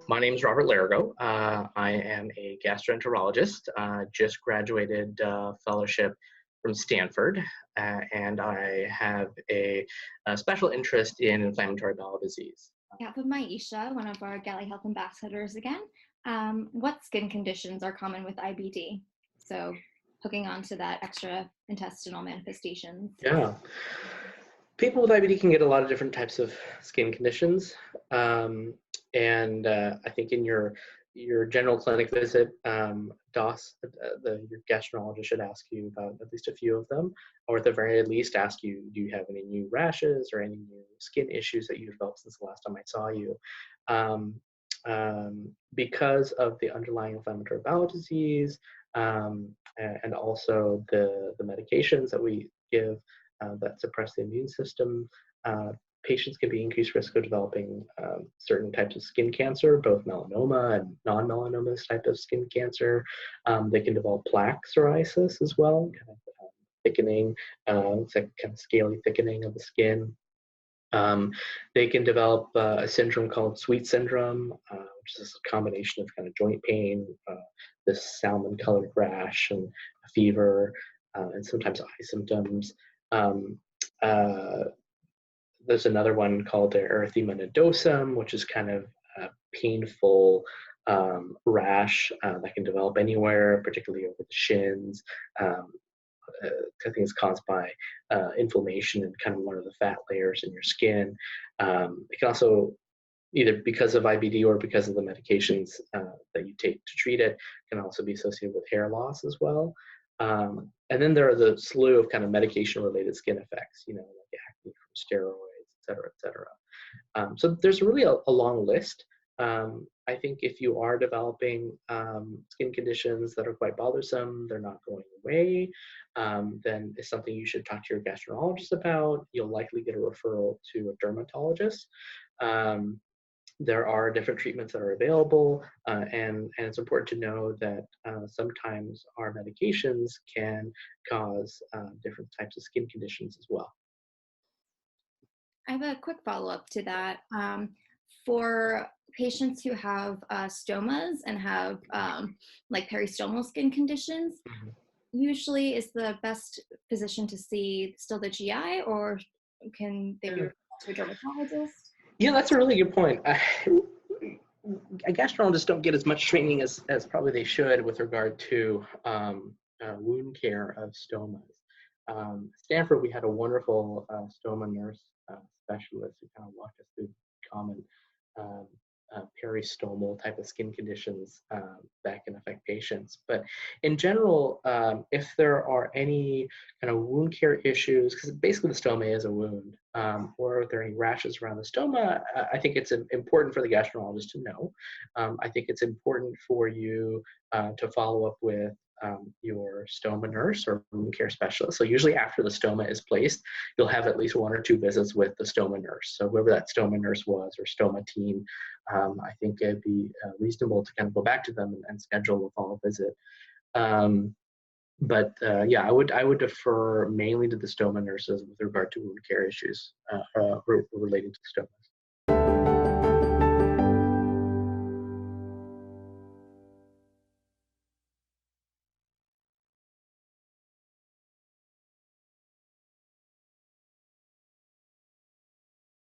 My name is Robert Lerrigo. I am a gastroenterologist, just graduated fellowship from Stanford, and I have a special interest in inflammatory bowel disease. Yeah, with Myisha, one of our Gali Health ambassadors again. What skin conditions are common with IBD? So hooking on to that extra intestinal manifestations. Yeah. People with IBD can get a lot of different types of skin conditions. And I think in your general clinic visit, your gastroenterologist should ask you about at least a few of them, or at the very least ask you, do you have any new rashes or any new skin issues that you've developed since the last time I saw you? Because of the underlying inflammatory bowel disease, and also the medications that we give that suppress the immune system, patients can be increased risk of developing certain types of skin cancer, both melanoma and non-melanoma type of skin cancer. They can develop plaque psoriasis as well, kind of thickening, it's like kind of scaly thickening of the skin. They can develop a syndrome called sweet syndrome, which is a combination of kind of joint pain, this salmon-colored rash, and a fever, and sometimes eye symptoms. There's another one called the erythema nodosum, which is kind of a painful rash that can develop anywhere, particularly over the shins. I think it's caused by inflammation in kind of one of the fat layers in your skin. It can also, either because of IBD or because of the medications that you take to treat it, can also be associated with hair loss as well. And then there are the slew of kind of medication-related skin effects, like acne from steroids, et cetera, et cetera. So there's really a long list. I think if you are developing skin conditions that are quite bothersome, they're not going away, then it's something you should talk to your gastroenterologist about. You'll likely get a referral to a dermatologist. There are different treatments that are available, and it's important to know that sometimes our medications can cause different types of skin conditions as well. I have a quick follow-up to that. For patients who have stomas and have like peristomal skin conditions, Mhm. usually is the best physician to see still the GI, or can they be Yeah. referred to a dermatologist? Yeah, that's a really good point. Gastroenterologists don't get as much training as probably they should with regard to wound care of stomas. Stanford, we had a wonderful stoma nurse specialist who kind of walked us through common um, peristomal type of skin conditions that can affect patients. But in general, if there are any kind of wound care issues, because basically the stoma is a wound, or if there are any rashes around the stoma, I think it's important for the gastroenterologist to know. I think it's important for you to follow up with your stoma nurse or wound care specialist. So usually after the stoma is placed, you'll have at least 1 or 2 visits with the stoma nurse. So whoever that stoma nurse was or stoma team, I think it'd be reasonable to kind of go back to them and schedule a follow-up visit. Yeah, I would defer mainly to the stoma nurses with regard to wound care issues relating to stomas.